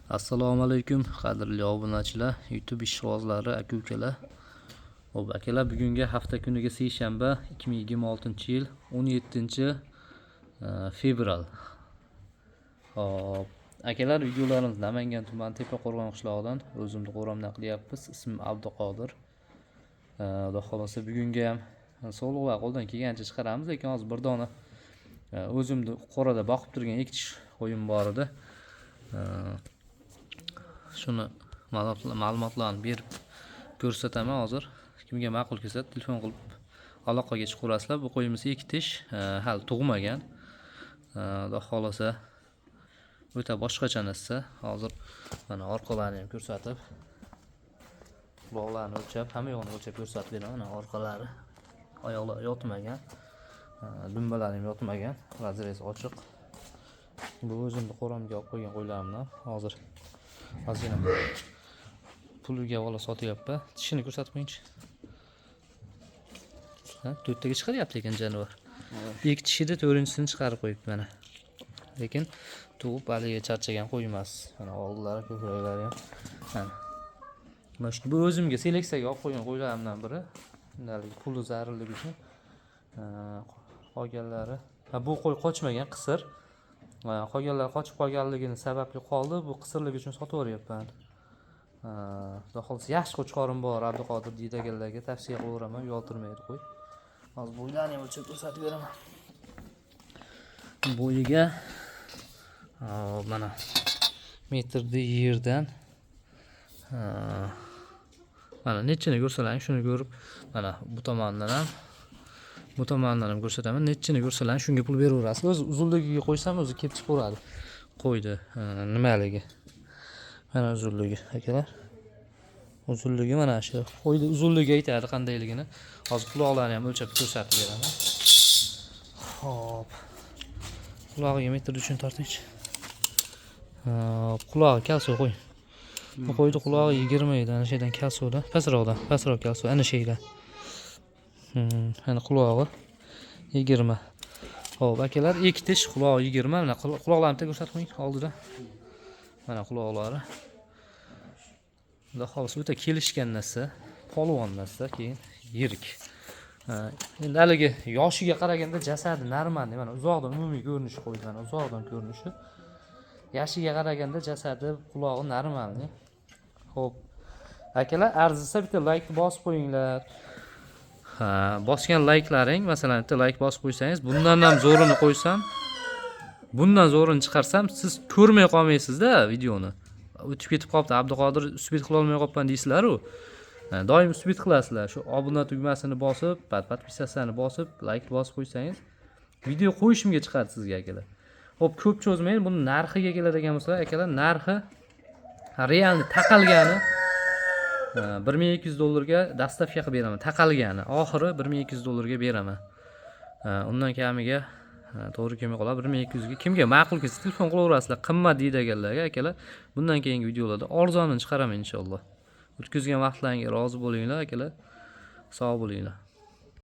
Assalomu alaykum qadrli obunachilar, YouTube ishqibozlari, aka-ukalar. Xo'p, akalar, bugungi hafta kuniga seshanba 2026-yil 17-fevral. Xo'p, akalar, videolarimiz Namangan tumani Tepaqo'rg'on qishlog'idan o'zimni qo'ramdan qilyapmiz. Ismim Abduqodir. Xudo xolasa bugungi ham sog'liqlar qo'ldan kelgancha chiqaramiz, lekin hozir bir dona o'zimni qo'rada boqib turgan ikkita qo'yim bor edi. Shuni ma'lumotlarni berib ko'rsataman hozir. Kimga ma'qul kelsa telefon qilib aloqaga chiqaverasizlar. Bu qo'yimiz ikkitish, hali tug'magan. Xudo xolasa o'ta boshqacha narsa. Hozir mana orqalarini ham ko'rsatib, quloqlarini o'lchab, hamma yo'qni o'lchab ko'rsatib beraman. Mana orqalari, oyoqlar yotmagan, dumbalari ham yotmagan, razrez ochiq. Bu o'zimni qo'ramga olib qo'ygan qo'ylarimdan. Hozir ozgina puliga bola sotyapman. Tishini ko'rsatib qo'yingchi. To'rttaga chiqaryapti ekan jonivar. Ikki tishida to'rtinchisini chiqarib qo'yibdi mana. Lekin tug'ib haliga charchagan qo'y emas. Mana oldilari, ko'kraklari ham. Mana shu bu o'zimga seleksiyaga olib qo'ygan qo'ylarimdan biri. Shundalik puli zarurligi uchun. Qolganlari, bu qo'y qochmagan, qisir. Qolganlar qochib qolganligini sababli qoldi. Bu qisirligi uchun sotib yuboryapman. Xudo xolasa yaxshi qo'chqorim bor, Abduqodir deydiganlarga tavsiya qilaveraman, uyaltirmaydi qo'y. Hozir bo'ylarni ham o'lchab ko'rsatib beraman. Bo'yiga mana metrda yerdan mana nechini ko'rsalaring, shuni ko'rib, mana bu tomondan ham ko'rsataman. Nechini ko'rsalaring shunga pul beraverasiz. O'zi uzunligiga qo'ysam o'zi kelib chiqaveradi. Qo'ydi nimaligi. Mana uzunligi, akalar. Uzunligi mana shu. Qo'ydi uzunligi aytadi qandayligini. Hozir quloqlarini ham o'lchab ko'rsatib beraman. Xo'p. Qulog'iga metr uchun tortingchi. Qulog'i kalso qo'y. Bu qo'ydi qulog'i 20 edi, ana shaydan kalsoda, pastroq kalso, ana shaydan. Ana qulog'i 20. Xo'p, akalar, ikki tish, qulog'i 20. Mana quloqlarini ko'rsatib qo'ying oldida. Mana quloqlari. Xudo xolasa o'ta kelishgan narsa, polvon narsa, keyin yirik. Endi haligi yoshiga qaraganda jasadi normal, mana uzoqdan umumiy ko'rinishi qo'ydi, mana uzoqdan ko'rinishi. Yoshiga qaraganda jasadi, qulog'i normal. Xo'p. Akalar, arzisa bitta like bosib qo'yinglar. Bosgan layklaring, masalan, bitta like bosib qo'ysangiz, bundan ham zo'rini qo'ysam, bundan zo'rini chiqarsam, siz ko'rmay qolmaysiz-da videoni. O'tib ketib qolibdi, Abduqodir subit qila olmay qolibman deysizlar-ku. Doim subit qilasizlar. Shu obuna tugmasini bosib, podpisasini bosib, like bosib qo'ysangiz, video qo'yishimga chiqadi sizga, akalar. Xo'p, ko'p cho'zmayman. Buni narxiga keladigan bo'lsa, akalar, narxi realni taqalgani $1200 ga dastavka qilib beraman. Taqalgani oxiri $1200 ga beraman. Undan kamiga to'g'ri kelmay qoladi. 1200 ga kimga ma'qul kelsa telefon qilaverasizlar. Qimmat deydiganlarga, akalar, bundan keyingi videolarda arzonini chiqaraman inshaalloh. O'tkazgan vaqtlaringizga rozi bo'linglar, akalar. Sog' bo'linglar.